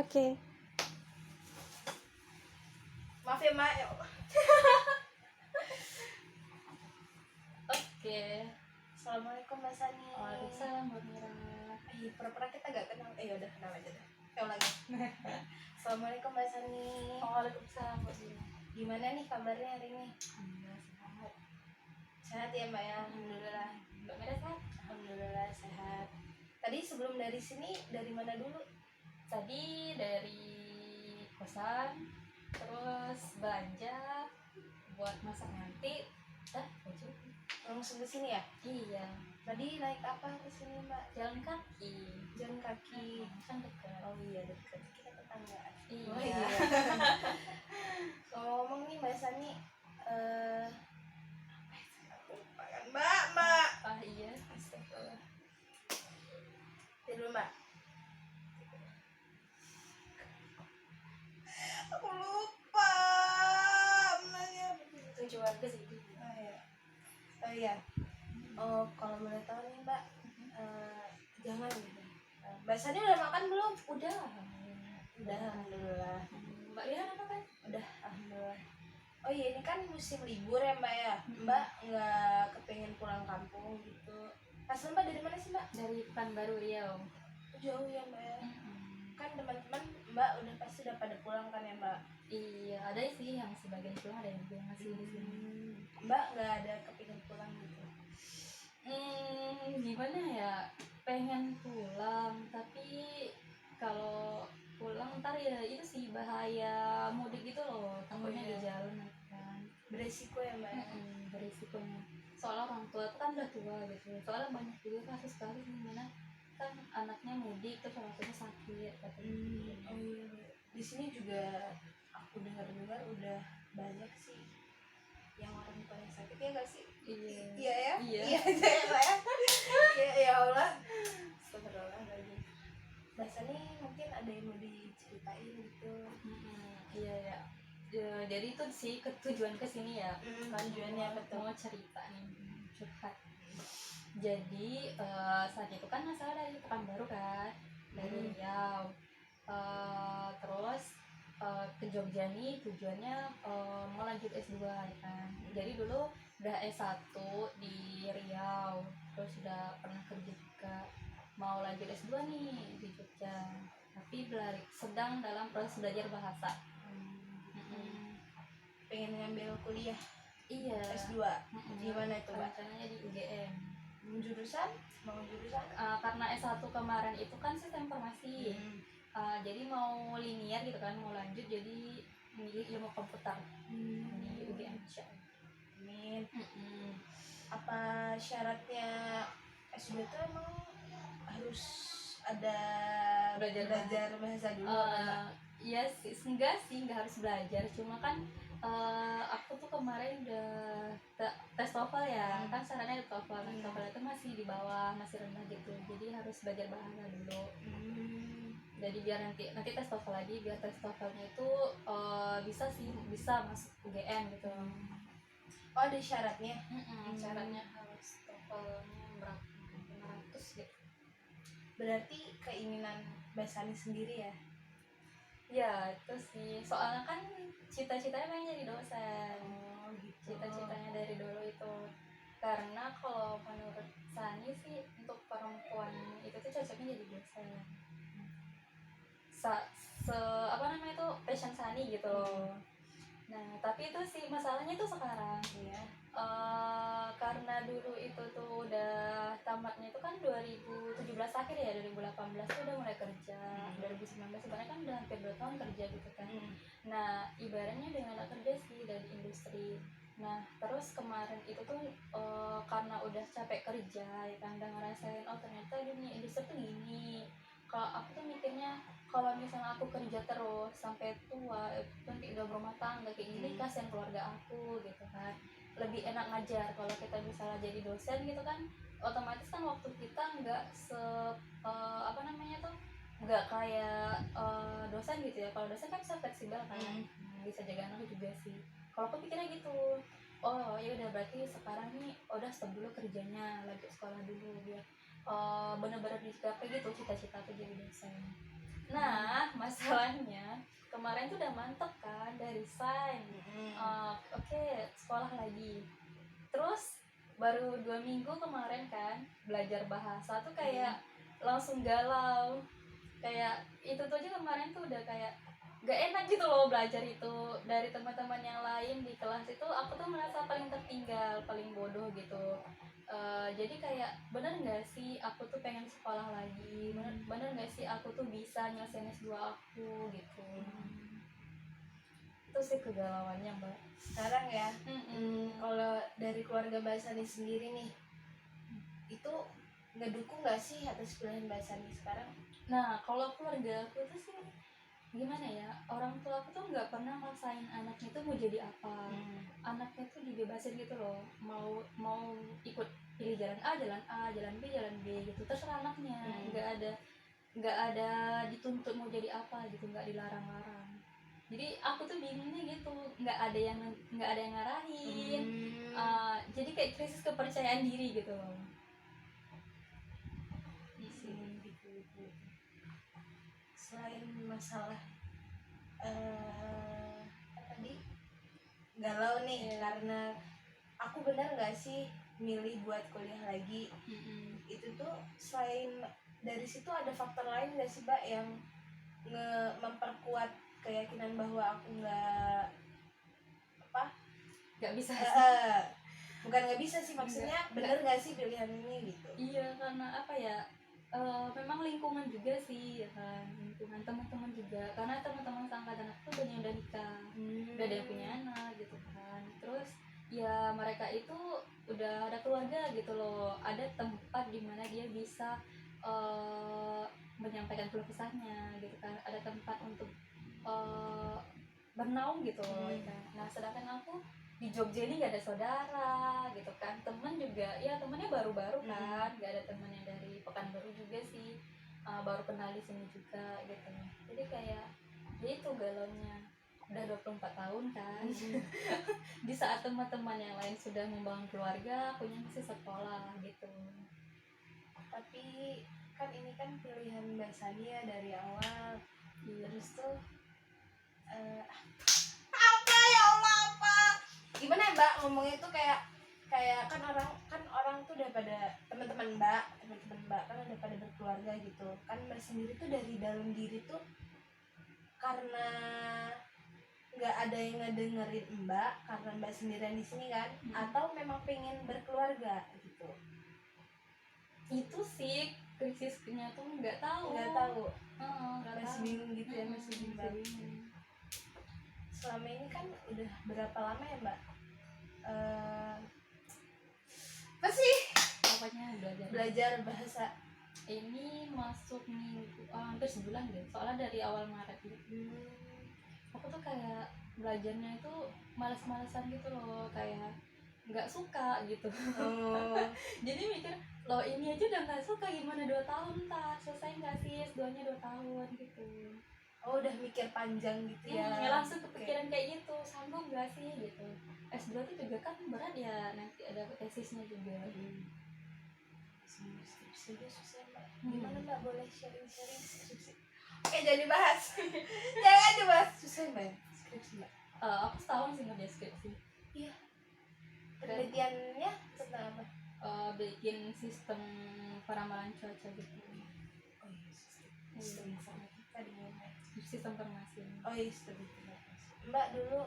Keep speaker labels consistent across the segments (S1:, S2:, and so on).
S1: Oke.
S2: Maaf ya Mak.
S1: Oke.
S2: Assalamualaikum Mbak Sani.
S1: Waalaikumsalam Mbak Mira.
S2: Pura-pura kita gak kenal. Ya udah kenal aja dah. Lagi. Assalamualaikum Mbak Sani.
S1: Waalaikumsalam Mbak Mira.
S2: Gimana nih kabarnya hari ini?
S1: Alhamdulillah sehat.
S2: Sehat ya Mbak ya. Alhamdulillah.
S1: Mbak Mira sehat?
S2: Alhamdulillah sehat. Tadi sebelum dari sini dari mana dulu?
S1: Tadi dari kosan, terus belanja buat masak nanti. Baju.
S2: Langsung ke sini ya?
S1: Iya.
S2: Tadi naik apa ke sini Mbak?
S1: Jalan kaki.
S2: Jalan kaki.
S1: Kan dekat.
S2: Oh iya dekat. Kita tetanggaan.
S1: Iya.
S2: Oh iya. Ngomong nih Mbak Sani, lupa kan Mbak.
S1: Iya. Astagfirullah.
S2: Tidur Mbak. Aku lupa menanya.
S1: Tujuan ke sini.
S2: Oh iya. Oh kalau boleh tahu nih Mbak, jangan gitu. Mbak Sani udah makan belum?
S1: Udah.
S2: Alhamdulillah.
S1: Mbak Mira apa kan?
S2: Udah alhamdulillah. Oh iya ini kan musim libur ya Mbak ya. Mbak nggak kepengen pulang kampung gitu. Asal Mbak dari mana sih Mbak?
S1: Dari Pekanbaru Riau.
S2: Jauh ya Mbak ya. Kan teman-teman Mbak udah pasti udah pada pulang kan ya Mbak?
S1: Iya, ada sih yang sebagian pulang, ada yang bilang masih di sini.
S2: Mbak nggak ada kepingin pulang gitu?
S1: Gimana ya? Pengen pulang, tapi kalau pulang ntar ya itu sih bahaya mudik gitu loh, takutnya di jalan kan.
S2: Beresiko ya Mbak ya?
S1: Berisikonya. Soalnya orang tua kan udah tua gitu. Soalnya banyak juga kasus sekali dimana kan anaknya mudik terus orang tuanya sakit katanya.
S2: Oh iya. Di sini juga aku dengar-dengar udah banyak sih yang orang tuanya sakit ya nggak sih?
S1: Iya.
S2: Iya ya?
S1: Iya.
S2: Iya aja ya Mbak ya? Iya ya Allah. Astagfirullahaladzim. Mbak Sani mungkin ada yang mau diceritain gitu?
S1: Iya ya. Jadi itu sih tujuan kesini ya. Kan
S2: Tujuannya betul.
S1: mau cerita nih, curhat. Jadi saat itu kan saya dari Pekanbaru kan, dari Riau. Terus ke Jogja nih tujuannya mau lanjut S2 ya kan. Jadi dulu udah S1 di Riau, terus udah pernah kerja juga, mau lanjut S2 nih di Jogja, tapi sedang dalam proses belajar bahasa.
S2: Pengen ngambil kuliah
S1: Iya.
S2: S2 di mana itu Mbak?
S1: Rencananya di UGM.
S2: Jurusan? Mau jurusan?
S1: Karena S1 kemarin itu kan sistem informasi. Jadi mau linear gitu kan, mau lanjut jadi milih ilmu komputer di UGM.
S2: Amin. Apa syaratnya S2 itu emang harus ada belajar bahasa dulu?
S1: Iya sih, enggak harus belajar, cuma kan aku tuh kemarin udah tes TOEFL ya, kan syaratnya TOEFL. TOEFL itu masih di bawah, masih rendah gitu, jadi harus belajar bahasa dulu. Jadi biar nanti tes TOEFL lagi, biar tes TOEFL-nya itu bisa masuk UGM gitu.
S2: Oh ada syaratnya?
S1: Syaratnya harus TOEFL-nya berapa? 500 gitu.
S2: Berarti keinginan Mbak Sani sendiri ya?
S1: Ya itu sih, soalnya kan cita-citanya pengen jadi dosen. Cita-citanya dari dulu itu, karena kalau menurut Sani sih untuk perempuan itu tuh cocoknya jadi dosen. Apa namanya itu passion Sani gitu loh. Nah tapi itu sih masalahnya tuh sekarang ya, karena dulu itu tuh udah tamatnya itu kan 2017 akhir ya, 2018 tuh udah mulai kerja. 2019 sebenarnya kan udah hampir 2 tahun kerja gitu kan. Nah ibaratnya dengan kerja sih dari industri. Nah terus kemarin itu tuh karena udah capek kerja ya kan, udah ngerasain oh ternyata dunia industri tuh gini. Kalau aku tuh mikirnya kalau misalnya aku kerja terus sampai tua nanti udah berumah tangga kayak gini, kasihan keluarga aku gitu kan. Lebih enak ngajar kalau kita misalnya jadi dosen gitu kan, otomatis kan waktu kita nggak nggak kayak dosen gitu ya. Kalau dosen kan bisa fleksibel kan, bisa jaga anak juga sih. Kalau aku pikirnya gitu, oh ya udah berarti sekarang nih udah stop dulu kerjanya, lanjut sekolah dulu biar bener-bener dicapai gitu cita-cita aku jadi dosen. Nah masalahnya kemarin tuh udah mantep kan, udah resign. Oke, sekolah lagi. Terus baru 2 minggu kemarin kan belajar bahasa tuh kayak langsung galau. Kayak itu tuh aja kemarin tuh udah kayak gak enak gitu loh belajar itu. Dari teman-teman yang lain di kelas itu aku tuh merasa paling tertinggal, paling bodoh gitu. Jadi kayak bener nggak sih aku tuh pengen sekolah lagi, bener nggak sih aku tuh bisa nyelesain S2 aku gitu. Itu sih kegalauannya mbak
S2: Sekarang ya.
S1: Mm-mm.
S2: Kalau dari keluarga Mbak Sani sendiri nih, itu ngedukung nggak sih atas pilihan Mbak Sani sekarang?
S1: Nah kalau keluarga aku tuh sih gimana ya, orang tua aku tuh nggak pernah maksain anaknya tuh mau jadi apa. Anaknya tuh dibebasin gitu loh, mau ikut pilih jalan A, jalan B, jalan B gitu, terserah anaknya. Nggak ada dituntut mau jadi apa gitu, nggak dilarang-larang. Jadi aku tuh bingungnya gitu, nggak ada yang ngarahin. Jadi kayak krisis kepercayaan diri gitu loh.
S2: Gitu. Selain masalah tadi galau nih karena aku benar nggak sih milih buat kuliah lagi, itu tuh selain dari situ ada faktor lain nggak sih Mbak yang memperkuat keyakinan bahwa aku
S1: Nggak bisa
S2: bukan nggak bisa sih, maksudnya bener nggak sih pilihan ini gitu?
S1: Iya, karena apa ya, memang lingkungan juga sih ya kan, lingkungan teman-teman juga, karena teman-teman seangkatan aku tuh banyak yang udah nikah, udah ada yang punya anak gitu kan. Terus ya mereka itu udah ada keluarga gitu loh, ada tempat di mana dia bisa menyampaikan keluh kesahnya gitu kan, ada tempat untuk bernaung gitu loh ya kan. Nah sedangkan aku di Jogja ini gak ada saudara gitu kan, temen juga ya temennya baru-baru kan, gak ada temen yang dari Pekanbaru juga sih, baru kenal di sini juga gitu. Jadi kayak ya itu galaunya, udah 24 tahun kan. Di saat teman-teman yang lain sudah membangun keluarga, akunya masih sekolah gitu.
S2: Tapi kan ini kan pilihan Mbak Sani ya dari awal. Terus tuh apa ya Allah, apa gimana ya Mbak ngomongnya tuh kayak kan orang tuh udah pada teman-teman Mbak kan udah pada berkeluarga gitu kan. Mbak sendiri tuh dari dalam diri tuh karena nggak ada yang ngedengerin Mbak karena Mbak sendirian di sini kan, atau memang pengen berkeluarga gitu?
S1: Itu sih krisisnya tuh nggak tahu.
S2: Masih bingung gitu ya, masih bimbang. Selama ini kan udah berapa lama ya Mbak apa sih
S1: Apanya
S2: belajar bahasa?
S1: Ini masuk minggu hampir sebulan deh, soalnya dari awal Maret gitu. Aku tuh kayak belajarnya itu malas-malasan gitu loh, kayak nggak suka gitu. Jadi mikir loh ini aja udah nggak suka, gimana 2 tahun tak selesai nggak sih S2-nya 2 tahun gitu.
S2: Udah mikir panjang gitu ya.
S1: Langsung kepikiran kayak gitu, sanggup nggak sih gitu. S2 itu juga kan berat ya, nanti ada tesisnya juga.
S2: Skripsi dia susah Mbak. Gimana Mbak, boleh sharing-sharing skripsi? Oke, jangan dibahas. Jangan dibahas. Susah Mbak ya skripsi Mbak?
S1: Aku setahun sih ngerjain skripsi.
S2: Iya. Penelitiannya tentang apa?
S1: Bikin sistem peramalan cuaca gitu.
S2: Oh iya, sistem informatika di mana?
S1: Sistem informasi.
S2: Oh iya, sistem informasi. Mbak dulu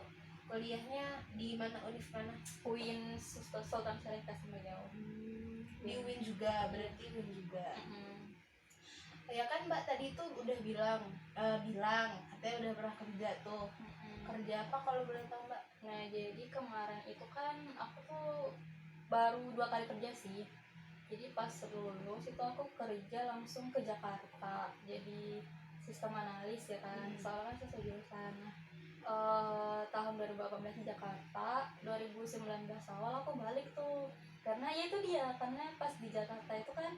S2: kuliahnya di mana, univ mana?
S1: UIN Sultan Syarif Kasimajau.
S2: Di UIN juga, berarti UIN juga. Ya kan Mbak tadi tuh udah bilang katanya udah pernah kerja tuh. Kerja apa kalau boleh tahu Mbak?
S1: Nah jadi kemarin itu kan aku tuh baru 2 kali kerja sih. Jadi pas lulus itu aku kerja langsung ke Jakarta, jadi sistem analis ya kan, soalnya kan sesuai jurusan. Tahun 2018 di Jakarta, 2019 awal aku balik tuh, karena ya itu dia, karena pas di Jakarta itu kan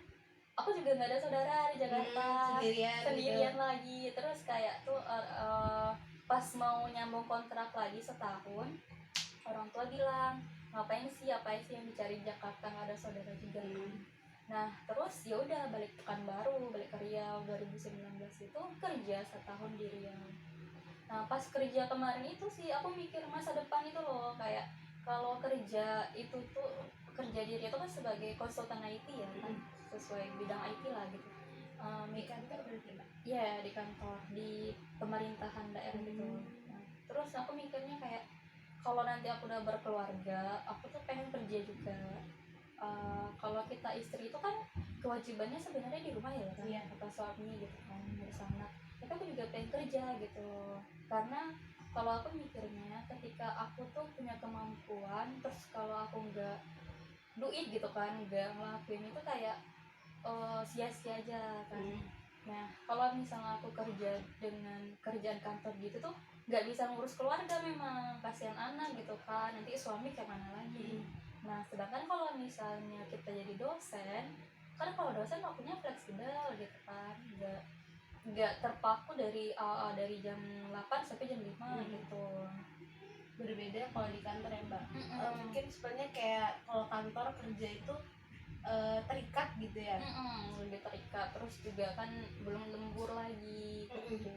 S1: aku juga nggak ada saudara di Jakarta, sendirian gitu. Lagi terus kayak tuh pas mau nyambung kontrak lagi setahun, orang tua bilang ngapain sih, apa sih yang dicari di Jakarta, nggak ada saudara juga kan. Nah terus ya udah balik Pekanbaru, balik ke Riau 2019 itu kerja setahun di Riau. Nah pas kerja kemarin itu sih aku mikir masa depan itu loh, kayak kalau kerja itu tuh kerja di Riau itu kan sebagai konsultan IT ya kan, sesuai bidang IT lah gitu.
S2: Di kantor berarti mbak?
S1: Iya di kantor di pemerintahan daerah gitu. Nah, terus aku mikirnya kayak kalau nanti aku udah berkeluarga, aku tuh pengen kerja juga. Kalau kita istri itu kan kewajibannya sebenarnya di rumah ya kan,
S2: Iya.
S1: kata suami gitu kan, ngurus anak. Tapi aku juga pengen kerja gitu, karena kalau aku mikirnya ketika aku tuh punya kemampuan, terus kalau aku nggak duit gitu kan, nggak ngelakuin itu kayak sia-sia aja kan. Nah kalau misalnya aku kerja dengan kerjaan kantor gitu tuh nggak bisa ngurus keluarga, memang kasihan anak gitu kan, nanti suami kemana lagi. Nah sedangkan kalau misalnya kita jadi dosen kan, kalau dosen waktunya fleksibel gitu kan, nggak terpaku dari jam 8 sampai jam 5 gitu.
S2: Berbeda kalau di kantor ya mbak.
S1: Mm-mm.
S2: Mungkin sebenarnya kayak kalau kantor kerja itu terikat gitu ya.
S1: Lebih terikat, terus juga kan belum lembur lagi gitu.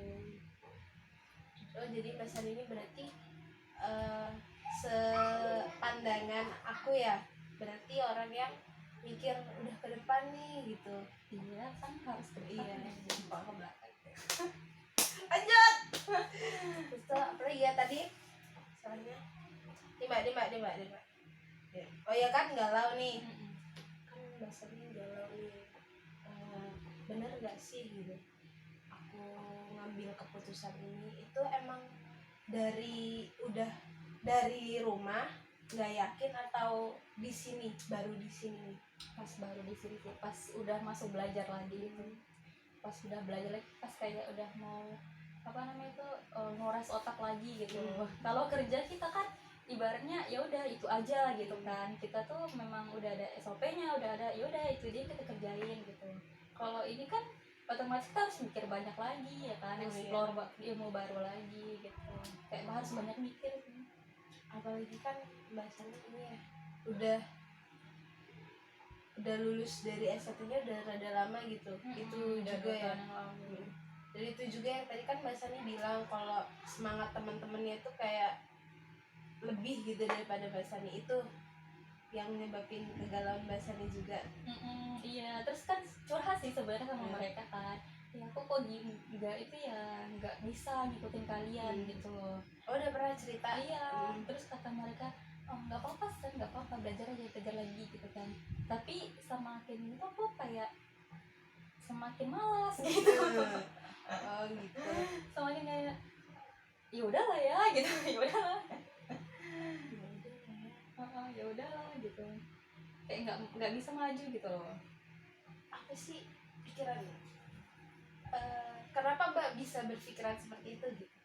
S2: Oh jadi Mbak Sani ini berarti sepandangan aku ya, berarti orang yang mikir udah ke depan nih gitu.
S1: Iya kan harus ke depan.
S2: Iya, jempol ke belakang. Lanjut. Terus tuh, apalagi ya tadi? Soalnya di mbak. Ya. Oh ya kan galau nih. Kan Mbak Sani galau nih. Bener gak sih gitu? Aku ngambil keputusan ini itu emang udah dari rumah nggak yakin atau di sini baru di sini?
S1: Pas baru di sini sih, pas udah masuk belajar lagi itu, pas udah belajar lagi, pas kayak udah mau apa namanya itu nguras otak lagi gitu. Kalau kerja kita kan ibaratnya ya udah itu aja gitu kan, kita tuh memang udah ada SOP-nya, udah ada, ya udah itu dia kita kerjain gitu. Kalau ini kan otomatis kita harus mikir banyak lagi ya kan, explore ilmu baru lagi gitu, kayak harus banyak mikir sih.
S2: Apalagi kan bahasanya ini ya udah lulus dari S1-nya udah rada lama gitu. Itu juga ya. Dan itu juga yang tadi kan Mbak Sani bilang kalau semangat teman-temannya itu kayak lebih gitu daripada Mbak Sani, itu yang menyebabin kegalauan Mbak Sani juga.
S1: Iya, terus kan curhat sih sebenarnya sama mereka kan, ya aku kok gini, nggak bisa ngikutin kalian gitu loh.
S2: Oh udah pernah cerita?
S1: Iya, terus kata mereka nggak apa-apa Sen, nggak apa-apa, belajar aja, belajar lagi gitu kan. Tapi semakin itu aku kayak semakin malas gitu.
S2: Oh gitu.
S1: Semakin kayak ya udahlah ya gitu, ya udahlah. Ya udahlah gitu, kayak nggak bisa maju gitu loh.
S2: Apa sih pikirannya? Kenapa Mbak bisa berpikiran seperti itu gitu?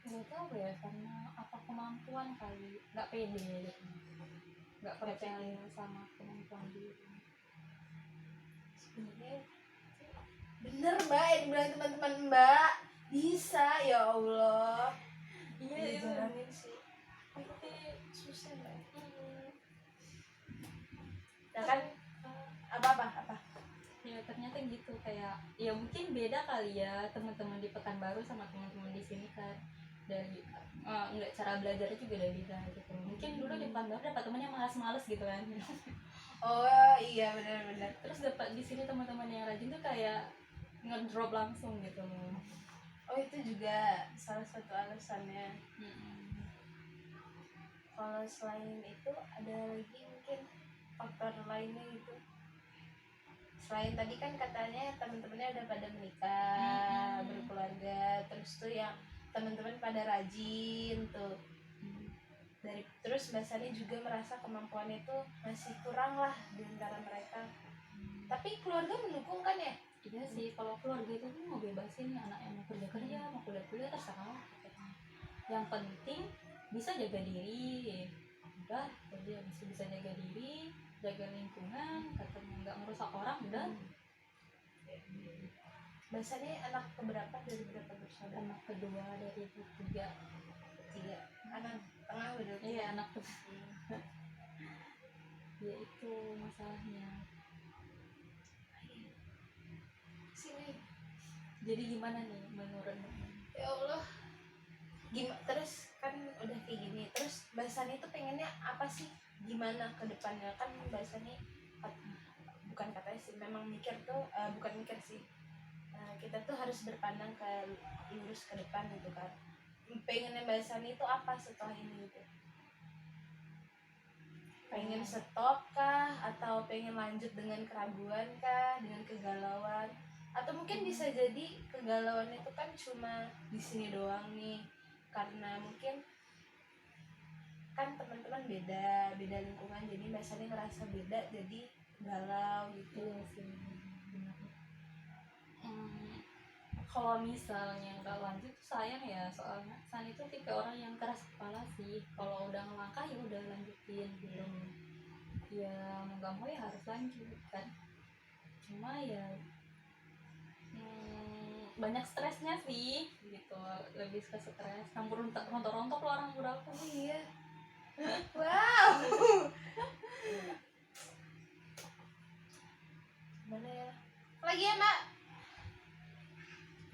S1: Nggak tahu ya, karena apa kemampuan kali, nggak pede gitu, nggak percaya sama kemampuan diri.
S2: Sebenarnya bener Mbak yang dibilang teman-teman Mbak, bisa ya Allah.
S1: Iya itu
S2: jalanin sih,
S1: tapi
S2: susah Mbak. Nah kan apa
S1: ya ternyata gitu, kayak ya mungkin beda kali ya teman-teman di Pekanbaru sama teman-teman di sini kan, dari nggak, cara belajarnya juga udah beda gitu. Mungkin dulu di Pekanbaru dapat temannya malas-males gitu kan.
S2: Oh iya benar-benar.
S1: Terus dapat di sini teman-teman yang rajin tuh kayak ngedrop langsung gitu loh.
S2: Oh itu juga salah satu alasannya. Kalau selain itu ada lagi mungkin faktor lainnya gitu? Selain tadi kan katanya teman-temannya udah pada menikah, berkeluarga, terus tuh yang teman-teman pada rajin tuh. Terus Mbak Sani juga merasa kemampuannya itu masih kurang lah di antara mereka. Tapi keluarga mendukung kan ya?
S1: Iya sih, kalau keluarga itu tuh mau bebasin anaknya, mau kerja mau kuliah terserah. Yang penting bisa jaga diri, udah jadi bisa jaga diri, jaga lingkungan, katanya nggak merusak orang, udah.
S2: Mbak Sani anak keberapa dari berapa bersaudara?
S1: Anak kedua dari tiga.
S2: Anak tengah udah.
S1: Iya anak Ya itu masalahnya.
S2: Sini.
S1: Jadi gimana nih menurut Mbak?
S2: Ya Allah, gimana terus kan udah kayak gini, terus bahasannya itu pengennya apa sih, gimana ke depannya? Kan bahasannya bukan katanya sih, memang mikir tuh bukan mikir sih, kita tuh harus berpandang ke lurus ke depan gitu kan. Pengennya bahasannya itu apa setelah ini gitu? Pengen stop kah, atau pengen lanjut dengan keraguan kah, dengan kegalauan, atau mungkin bisa jadi kegalauan itu kan cuma di sini doang nih, karena mungkin kan teman-teman beda lingkungan, jadi biasanya ngerasa beda jadi galau gitu.
S1: Iya sih, benar. Kalau misalnya nggak lanjut tuh sayang ya, soalnya San itu tipe orang yang keras kepala sih. Kalau udah ngelangkah ya udah lanjutin gitu. Ya mau nggak mau ya harus lanjut kan. Cuma ya banyak stresnya sih gitu, lebih ke stres, campur rontok-rontok lo orang muda aku.
S2: Iya. Wow. Gimana ya? Lagi ya Mbak?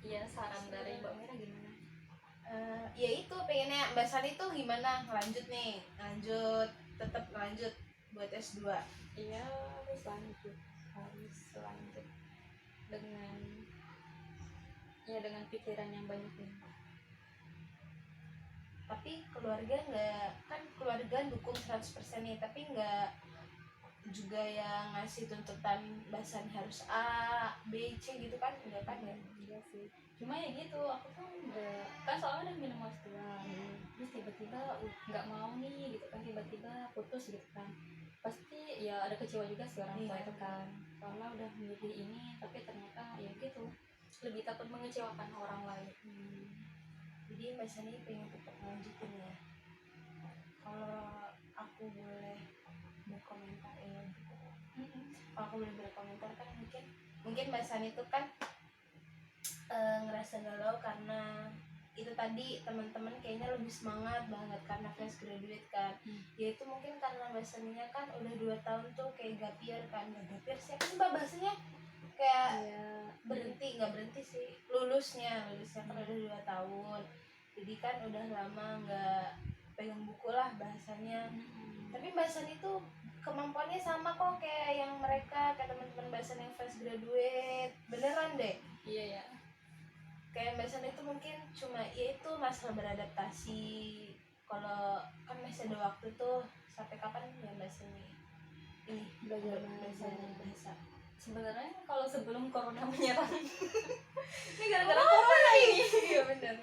S1: Iya, saran dari Mbak Mira gimana?
S2: Ya itu pengennya Mbak Sari tuh gimana, lanjut nih, tetap lanjut buat S2.
S1: Iya, harus lanjut dengan pikiran yang banyak ini.
S2: Tapi keluarga nggak, kan keluarga dukung 100% nih, tapi nggak juga yang ngasih tuntutan bahasan harus A, B, C gitu kan, enggak kan ya?
S1: Iya sih, cuma ya gitu, aku tuh udah kan soalnya udah minum S2 terus tiba-tiba nggak mau nih gitu kan, tiba-tiba putus gitu kan, pasti ya ada kecewa juga sih orang tua itu kan, soalnya udah milih ini tapi ternyata ya gitu, lebih takut mengecewakan orang lain.
S2: Jadi Mbak Sani pengen tetap lanjutin ya. Kalau aku boleh berkomentar ya, kalau aku boleh berkomentar kan mungkin Mbak Sani itu kan ngerasa galau karena itu tadi, teman-teman kayaknya lebih semangat banget karena fresh graduate kan. Ya itu mungkin karena bahasanya kan udah 2 tahun tuh kayak gap year kan, gap year sih kan Mbak bahasanya kayak nggak berhenti sih, lulusnya kan udah 2 tahun, jadi kan udah lama nggak pegang buku lah bahasanya. Tapi bahasan itu kemampuannya sama kok kayak yang mereka, kayak teman-teman bahasan yang fresh graduate, beneran deh.
S1: Iya ya,
S2: Kayak bahasan itu mungkin cuma ya itu masalah beradaptasi. Kalau kan masih ada waktu tuh, sampai kapan ya bahasanya ini
S1: belajar
S2: bahasa.
S1: Sebenarnya kalau sebelum corona menyerang
S2: Ini gara-gara corona ini. Iya benar.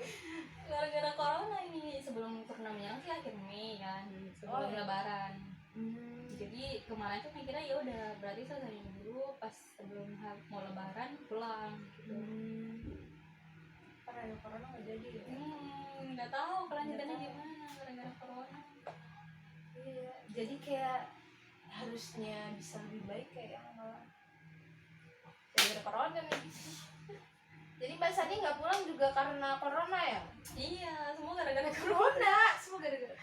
S1: Gara-gara corona ini, sebelum corona menyerang sih akhir Mei kan, sebelum Lebaran. Jadi kemarin tuh mikirnya ya udah berarti selesai dulu, pas sebelum mau Lebaran pulang gitu.
S2: Karena corona nggak jadi ya.
S1: Nggak tahu kelanjutannya gimana gara-gara corona.
S2: Iya, jadi kayak harusnya bisa lebih baik kayak malah gara-gara corona nih. Jadi Mbak Sani nggak pulang juga karena corona ya?
S1: Iya, semua gara-gara corona.
S2: Semua gara-gara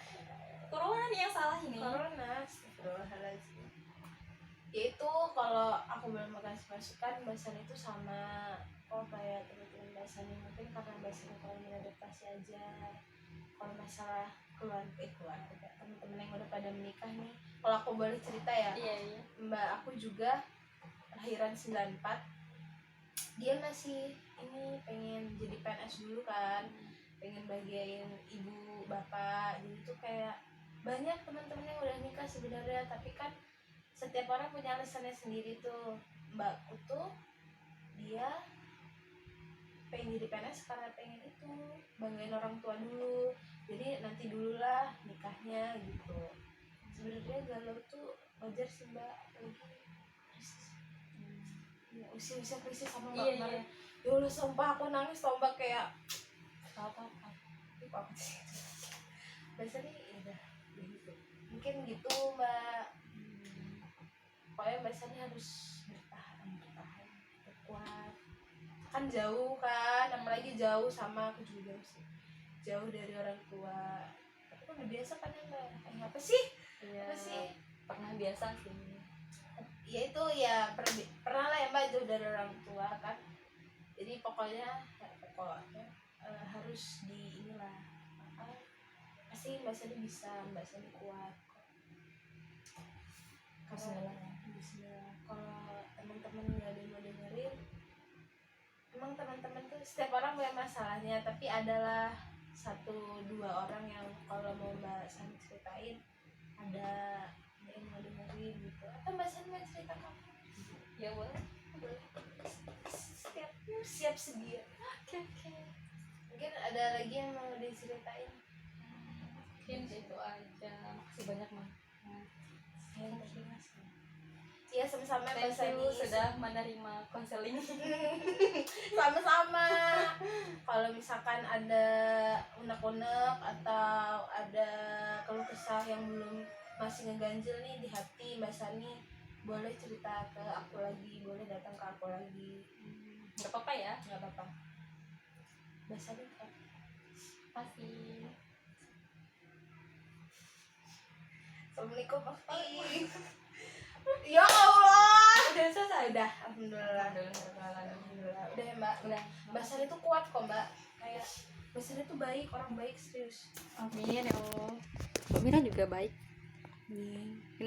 S1: Corona nih yang salah ini.
S2: Corona, astagfirullahaladzim. Ya itu kalau aku belum kasih masukan, Mbak Sani itu sama kayak teman-teman Mbak Sani, mungkin karena Mbak Sani kurang beradaptasi aja. Kalau masalah keluarga, teman-teman yang udah pada menikah nih, kalau aku boleh cerita ya,
S1: Iya.
S2: Mbak aku juga lahiran 94, dia masih ini pengen jadi PNS dulu kan, pengen bahagiain ibu bapak. Jadi tuh kayak banyak teman-teman yang udah nikah sebenarnya, tapi kan setiap orang punya alasannya sendiri tuh. Mbakku tuh dia pengen jadi PNS karena pengen itu banggain orang tua dulu, jadi nanti dulu lah nikahnya gitu. Sebenarnya galau tuh wajar sih Mbak, usia krisis sama Mbak kemarin. Ya Allah, sumpah aku nangis tau Mbak, kayak apa sih biasanya udah gitu, mungkin gitu Mbak. Pokoknya biasanya harus bertahan kuat, kan jauh kan, apalagi jauh sama aku juga sih, jauh dari orang tua. Tapi kan udah biasa kan ya Mbak, apa sih?
S1: pernah biasa sih.
S2: Ya itu ya pernah lah ya mbak jauh dari orang tua kan, jadi pokoknya harus di inilah pasti mbak Sani bisa, mbak Sani kuat karena Bismillah. Kalau teman-teman nggak ada yang mau dengerin, emang teman-teman tuh setiap orang punya masalahnya, tapi adalah 1-2 orang yang kalau mau mbak Sani ceritain ada yang mau dengerin gitu, atau mbak Sani mau cerita kamu
S1: Ya boleh.
S2: siap sedia.
S1: Oke.
S2: Mungkin ada lagi yang mau diceritain.
S1: Mungkin itu aja. Makasih banyak Mah.
S2: Iya sama-sama mbak
S1: Thank you
S2: Sani
S1: sudah menerima konseling.
S2: sama-sama. Kalau misalkan ada unek-unek atau ada keluh kesah yang belum masih ngeganjel nih di hati mbak Sani, boleh cerita ke aku lagi, boleh datang ke aku lagi.
S1: Gak apa-apa ya.
S2: Nggak apa-apa mbak Sani kan.
S1: Pasti.
S2: Assalamualaikum Akti. Ya Allah,
S1: Udah selesai.
S2: udah alhamdulillah.
S1: Alhamdulillah.
S2: Udah ya mbak.
S1: Udah.
S2: Mbak Sani tuh kuat kok mbak, kayak Mbak Sani tuh baik, orang baik serius.
S1: Amin ya Allah. Mbak Mira juga baik.
S2: Amin.